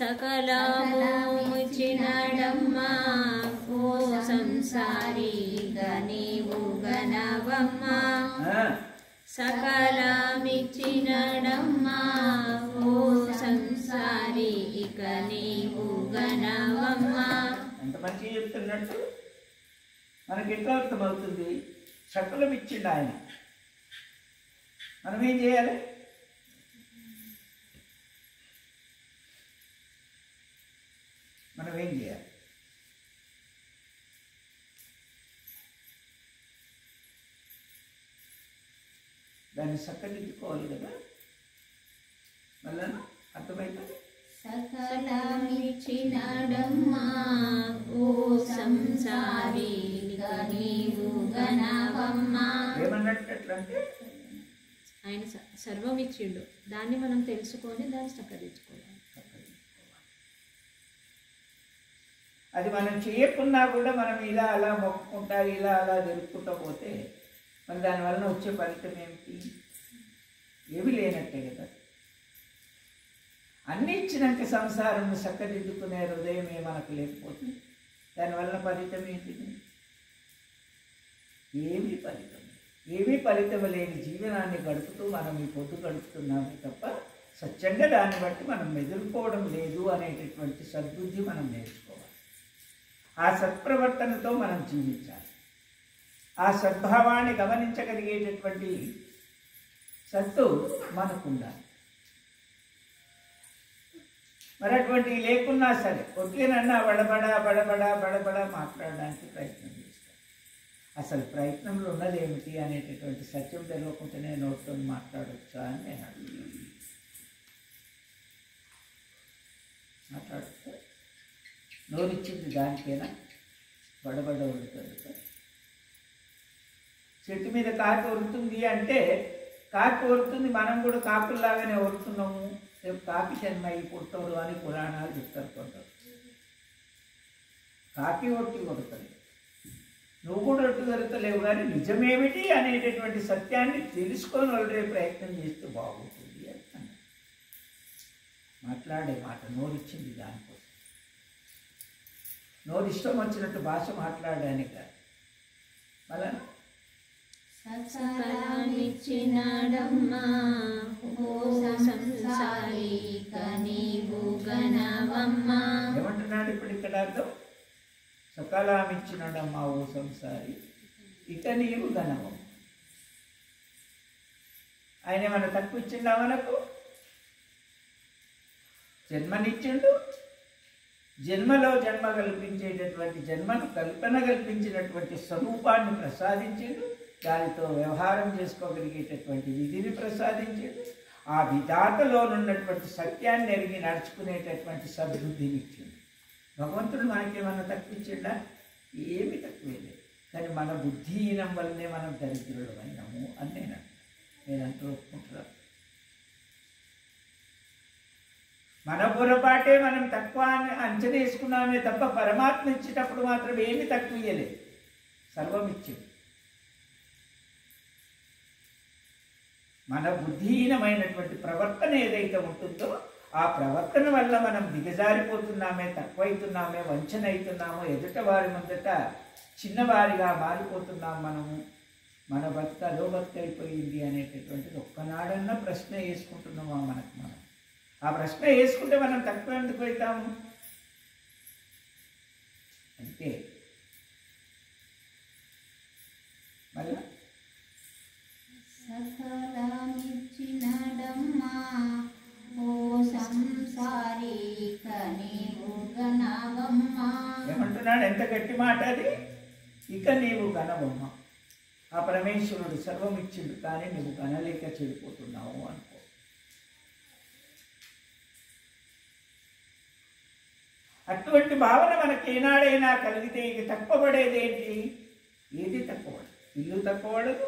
సకలముచినడమ్మా ఓ సంసారి నీవు గణవమ్మా సకలమిచ్చినడమ్మా ఓ సంసారి ఇక నీవు గణవమ్మా. ఎంత మంచిగా చెప్తున్నట్టు మనకి ఎట్లా అర్థమవుతుంది? సకలం ఇచ్చిండు ఆయన, మనం ఏం చేయాలి? మనం ఏం చేయాలి? దాన్ని చక్కదిద్దుకోవాలి కదా. మళ్ళా అర్థమవుతుంది. సకలమిచ్చినడమ్మా ఓ సంసారి నీవు గణవమ్మా. ఏమన్నట్టు ఎట్లంటే ఆయన సర్వం ఇచ్చిండు, దాన్ని మనం తెలుసుకొని దాన్ని చక్కదిద్దుకోవాలి. అది మనం చేయకున్నా కూడా మనం ఇలా అలా మొక్కుకుంటా ఇలా అలా జరుపుకుంటూ పోతే మరి దానివల్ల వచ్చే ఫలితం ఏమిటి? ఏమి లేనట్టే కదా. అన్నీ ఇచ్చినాక సంసారం చక్కదిద్దుకునే హృదయమే మనకు లేకపోతే దానివల్ల ఫలితం ఏంటిది? ఏమీ ఫలితం, ఏమీ ఫలితం లేని జీవనాన్ని గడుపుతూ మనం ఈ పొద్దు గడుపుతున్నామే తప్ప సత్యంగా దాన్ని బట్టి మనం మెదులుకోవడం లేదు అనేటటువంటి సద్బుద్ధి మనం నేర్చుకోవాలి. ఆ సత్ప్రవర్తనతో మనం జీవించాలి. ఆ సద్భావాన్ని గమనించగలిగేటటువంటి సత్తు మనకుండాలి. మరి అటువంటి లేకున్నా సరే ఒకేనన్నా బడబడా బడబడా బడబడా మాట్లాడడానికి ప్రయత్నం చేస్తాను. అసలు ప్రయత్నంలో ఉన్నది ఏమిటి అనేటటువంటి సత్యం తెలియకుండానే నోటితో మాట్లాడొచ్చా అని నేను అడుగుతాను. మాట్లాడచ్చా? నోరిచ్చింది దానికైనా బడబడ ఉడుతుంది. చెట్టు మీద కాకి ఉరుతుంది అంటే కాకి ఉరుతుంది, మనం కూడా కాకుల్లాగానే ఉరుతున్నాము, రేపు కాకి జన్మ అయి పుడతారు అని పురాణాలు చెప్తారు కొందరు. కాకి ఒట్టి కొడుతుంది, నువ్వు కూడా ఒట్టు దొరకలేవు, కానీ నిజమేమిటి అనేటటువంటి సత్యాన్ని తెలుసుకొని వాళ్ళే ప్రయత్నం చేస్తే బాగుంటుంది అని అన్నాడు. మాట్లాడే మాట నోరిచ్చింది దానికోసం, నోరు ఇష్టం వచ్చినట్టు భాష మాట్లాడడానికి కాదు. మళ్ళా సకలమిచ్చినడమ్మా ఓ సంసారి నీవు గణవమ్మా. ఏమంటున్నాడు ఇప్పుడు ఇక్కడ అర్థం? సకలమిచ్చినడమ్మా ఓ సంసారి ఇక నీవు గణవం. ఆయన ఏమన్నా తక్కువ ఇచ్చిండా మనకు? జన్మనిచ్చిండు, జన్మలో జన్మ కల్పించేటటువంటి జన్మను కల్పన కల్పించినటువంటి స్వరూపాన్ని ప్రసాదించిండు, దానితో వ్యవహారం చేసుకోగలిగేటటువంటి విధిని ప్రసాదించిండు, ఆ విధాతలోనున్నటువంటి సత్యాన్ని ఎరిగి నడుచుకునేటటువంటి సద్బుద్ధిని ఇచ్చిండు. భగవంతుడు మనకేమన్నా తక్కువ ఇచ్చిండా? ఏమి తక్కువే లేదు. కానీ మన బుద్ధిహీనం వల్లనే మనం దరిద్రులమైనాము అని నేనంటూ ఒప్పుకుంటున్నాను. మన పొరపాటే మనం తక్కువ అంచనా వేసుకున్నామే తప్ప పరమాత్మ ఇచ్చేటప్పుడు మాత్రం ఏమి తక్కువ ఇయ్యలేదు, సర్వం ఇచ్చింది. మన బుద్ధిహీనమైనటువంటి ప్రవర్తన ఏదైతే ఉంటుందో ఆ ప్రవర్తన వల్ల మనం దిగజారిపోతున్నామే, తక్కువైతున్నామే, వంచన అవుతున్నామో, ఎదుట వారి ముందట చిన్నవారిగా మారిపోతున్నాం మనము. మన బతుక అదో బతుకైపోయింది అనేటటువంటిది ఒక్కనాడన్నా ప్రశ్న వేసుకుంటున్నామా మనకు మనం? ఆ ప్రశ్న వేసుకుంటే మనం తక్కువ ఎందుకు అవుతాము? అంతే. మళ్ళా సకలమిచ్చినడమ్మా ఓ సంసారి నీవు గణవమ్మా. ఏమంటున్నాడు? ఎంత గట్టి మాట అది! ఇక నీవు గణవమ్మ. ఆ పరమేశ్వరుడు సర్వం ఇచ్చిండు, కానీ నువ్వు గణలేక చెడిపోతున్నావు అనుకో. అటువంటి భావన మనకి ఏనాడైనా కలిగితే ఇక తక్కువపడేదేంటి? ఏది తక్కువపడదు. ఇల్లు తక్కువపడదు,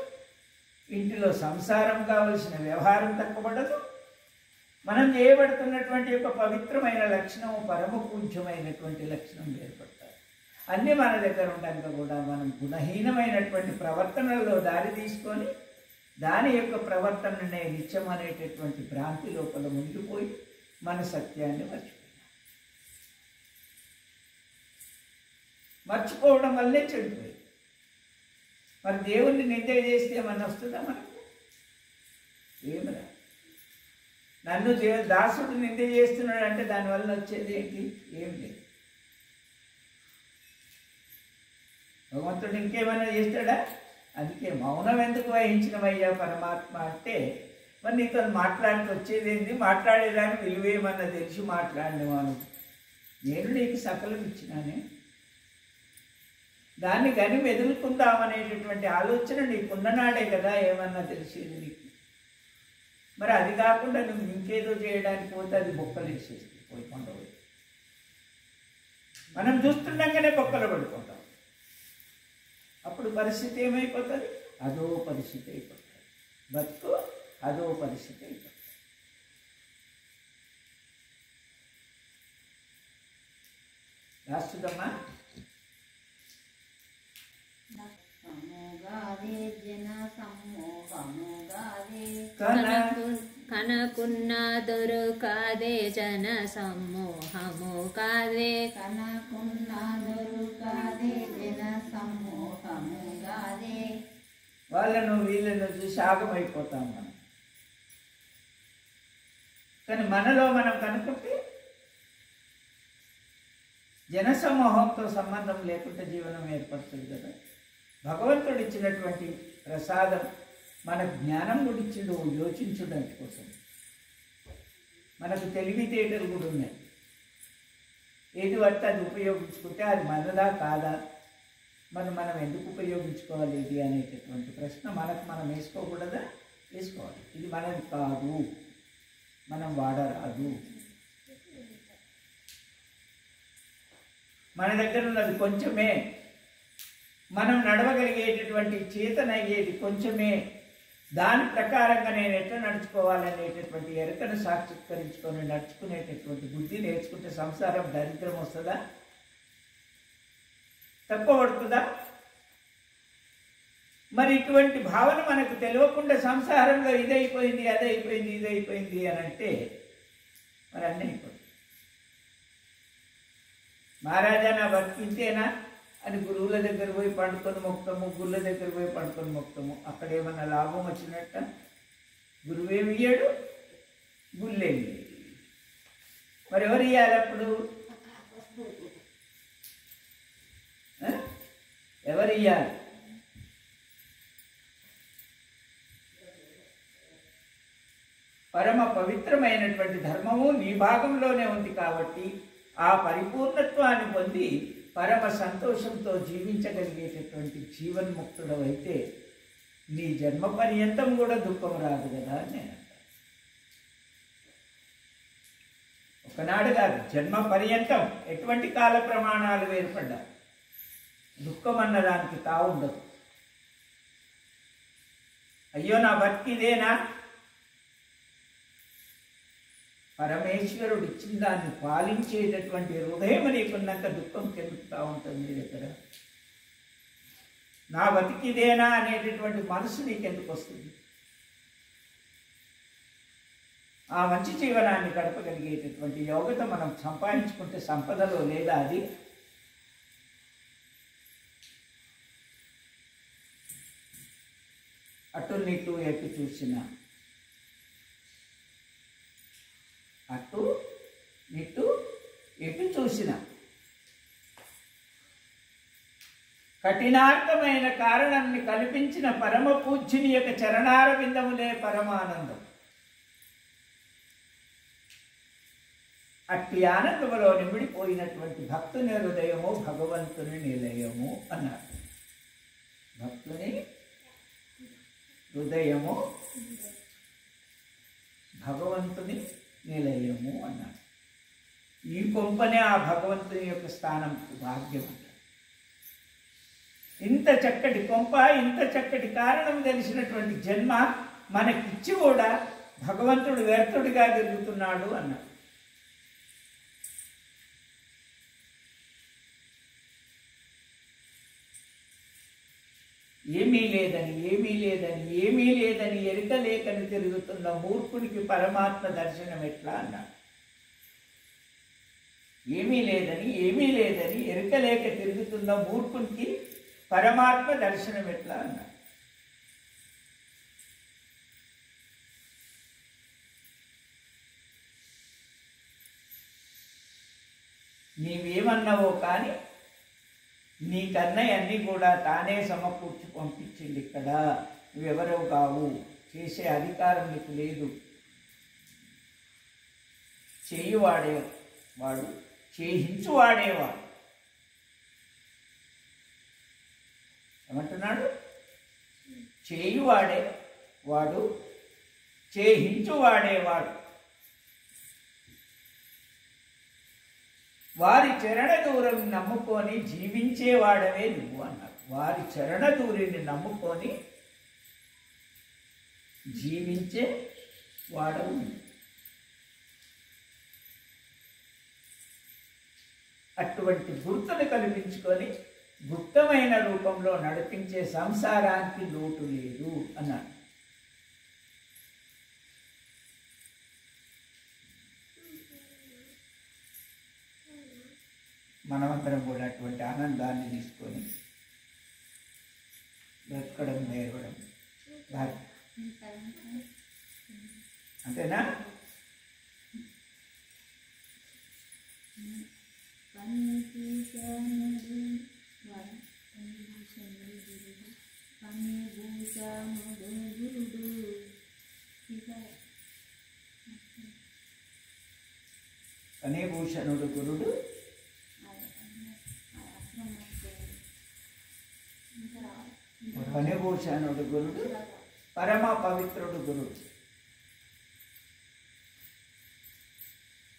ఇంటిలో సంసారం కావలసిన వ్యవహారం తక్కువపడదు, మనం చేయబడుతున్నటువంటి యొక్క పవిత్రమైన లక్షణం, పరమ పూజ్యమైనటువంటి లక్షణం ఏర్పడతాయి. అన్నీ మన దగ్గర ఉండక కూడా మనం గుణహీనమైనటువంటి ప్రవర్తనలో దారి తీసుకొని దాని యొక్క ప్రవర్తననే నిత్యం అనేటటువంటి భ్రాంతి లోపల మునిగిపోయి మన సత్యాన్ని మర్చిపోయినాం. మర్చిపోవడం వల్లే చెడిపోయింది. మరి దేవుణ్ణి నింద చేస్తే ఏమన్నా వస్తుందా మనకు? ఏమరా? నన్ను దాసుడు నింద చేస్తున్నాడు అంటే దానివల్ల వచ్చేది ఏంటి? ఏం లేదు. భగవంతుడు ఇంకేమైనా చేస్తాడా? అందుకే మౌనం ఎందుకు వహించినవయ్యా పరమాత్మ అంటే, మరి నీతో మాట్లాడితే వచ్చేది ఏంటి? మాట్లాడేదానికి విలువేమన్నా తెలిసి మాట్లాడినవాను. నేను నీకు సకలం ఇచ్చినానే, దాన్ని గని మెదులుకుందామనేటటువంటి ఆలోచన నీకున్ననాడే కదా ఏమన్నా తెలిసేది నీకు. మరి అది కాకుండా నువ్వు ఇంకేదో చేయడానికి పోతే అది బొక్కలు వేసేస్తుంది, పోయి కొండపోయి. మనం చూస్తుండగానే బొక్కలు పడుకుంటాం. అప్పుడు పరిస్థితి ఏమైపోతుంది? అదో పరిస్థితి అయిపోతుంది. బతుకు అదో పరిస్థితి అయిపోతుంది. రాస్తుందమ్మా. కనకున్న దొరుకాదే జన సమ్మోహము కాదే, కనకున్న దొరుకాదే జన సమ్మోహము కాదే. వాళ్ళను వీళ్ళను చూసి ఆగమైపోతాం మనం. కానీ మనలో మనం కనుక్కుంటే జనసమూహంతో సంబంధం లేకుండా జీవనం ఏర్పడుతుంది కదా. భగవంతుడు ఇచ్చినటువంటి ప్రసాదం మన జ్ఞానం కూడా ఇచ్చిండు యోచించడానికి కోసం. మనకు తెలివితేటలు కూడా ఉన్నాయి. ఏది పడితే అది ఉపయోగించుకుంటే అది మనదా కాదా, మనం ఎందుకు ఉపయోగించుకోవాలి ఇది అనేటటువంటి ప్రశ్న మనకు మనం వేసుకోకూడదా? వేసుకోవాలి. ఇది మనది కాదు, మనం వాడరాదు. మన దగ్గర ఉన్నది కొంచెమే, మనం నడవగలిగేటటువంటి చేతనయ్యేది కొంచెమే. దాని ప్రకారంగా నేను ఎట్లా నడుచుకోవాలనేటటువంటి ఎరుకను సాక్షాత్కరించుకొని నడుచుకునేటటువంటి బుద్ధి నేర్చుకుంటే సంసారం దరిద్రం వస్తుందా? తక్కువ పడుతుందా? మరి ఇటువంటి భావన మనకు తెలియకుండా సంసారంలో ఇదైపోయింది అదైపోయింది ఇదైపోయింది అని అంటే మరి అన్నీ అయిపోతుంది. మహారాజా నా బతికింతేనా అని గురువుల దగ్గర పోయి పండుకొని మొక్తాము, గుళ్ళ దగ్గర పోయి పండుకొని మొక్తాము. అక్కడ ఏమన్నా లాభం వచ్చినట్ట? గురువేమి ఇయ్యాడు, గుళ్ళేమి ఇయ్యాడు. మరి ఎవరు ఇయ్యాలి అప్పుడు? ఎవరు ఇయ్యాలి? పరమ పవిత్రమైనటువంటి ధర్మము నీ భాగంలోనే ఉంది కాబట్టి ఆ పరిపూర్ణత్వాన్ని పొంది పరమ సంతోషంతో జీవించగలిగేటటువంటి జీవన్ముక్తుడవైతే నీ జన్మ పర్యంతం కూడా దుఃఖం రాదు కదా అని నేను అంటాను. ఒకనాడు కాదు, జన్మ పర్యంతం ఎటువంటి కాల ప్రమాణాలు ఏర్పడ్డా దుఃఖం అన్నదానికి తావుండదు. అయ్యో నా బతికిదేనా? పరమేశ్వరుడు ఇచ్చిన దాన్ని పాలించేటటువంటి హృదయం నీకున్నాక దుఃఖం చెందుతూ ఉంటుంది నీ దగ్గర. నా బతికిదేనా అనేటటువంటి మనసు నీకెందుకు వస్తుంది? ఆ మంచి జీవనాన్ని గడపగలిగేటటువంటి యోగ్యత మనం సంపాదించుకుంటే సంపదలో లేదా అది? అటు నీటు ఎటు చూసిన, అటు నిటు ఎటు చూసిన కఠినార్థమైన కారణాన్ని కల్పించిన పరమ పూజ్యుని యొక్క చరణార బిందములే పరమానందం. అట్టి ఆనందములో నిమిడిపోయినటువంటి భక్తుని హృదయము భగవంతుని నిలయము అన్నారు. భక్తుని హృదయము భగవంతుని నిలయము అన్నాడు. ఈ కొంపనే ఆ భగవంతుని యొక్క స్థానం భాగ్యం అంటారు. ఇంత చక్కటి కొంప, ఇంత చక్కటి కారణం తెలిసినటువంటి జన్మ మనకిచ్చి కూడా భగవంతుడు వ్యర్థుడిగా తిరుగుతున్నాడు అన్నాడు. ఏమీ లేదని ఏమీ లేదని ఏమీ లేదని ఎరుక లేకని తిరుగుతున్న మూర్ఖుడికి పరమాత్మ దర్శనం ఎట్లా అన్నాడు. ఏమీ లేదని ఎరుకలేక తిరుగుతున్న మూర్ఖునికి పరమాత్మ దర్శనం ఎట్లా అన్నాడు. నీవేమన్నావో కానీ నీ కన్నయ్య అన్నీ కూడా తానే సమకూర్చి పంపించింది. ఇక్కడ నువ్వెవరో కావు, చేసే అధికారం నీకు లేదు. చేయువాడేవాడు, చేయించువాడేవాడు. ఏమంటున్నాడు? చేయువాడే వాడు, చేయించువాడేవాడు. వారి చరణ దూరం నమ్ముకొని జీవించేవాడవే నువ్వు అన్నారు. వారి చరణ దూరిని నమ్ముకొని జీవించే వాడవు. అటువంటి గుర్తును కల్పించుకొని గుప్తమైన రూపంలో నడిపించే సంసారానికి లోటు లేదు అన్నాడు. మనమందరం కూడా అటువంటి ఆనందాన్ని తీసుకొని బ్రతకడం నేర్వడం అంతేనా? ఫణిభూషణుడు గురుడు, ఫణిభూషణుడు గురుడు, పరమ పవిత్రుడు గురుడు.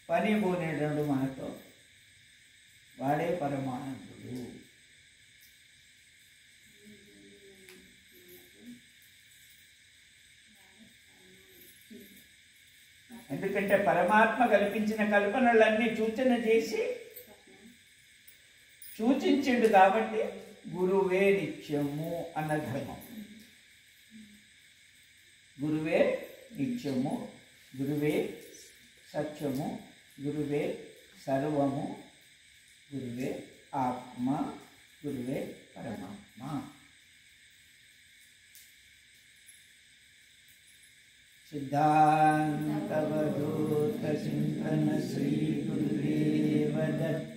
ఫణిభూషణుడు మనతో, వాడే పరమానందుడు. ఎందుకంటే పరమాత్మ కల్పించిన కల్పనలన్నీ సూచన చేసి సూచించిండు కాబట్టి గురువే నిత్యము అన్న ధర్మం. గురువే నిత్యము, గురువే సత్యము, గురువే సర్వము, గురువే ఆత్మ, గురువే పరమాత్మ. सिद्धान्तवधूत चिन्तन श्री गुरुदेव दत्त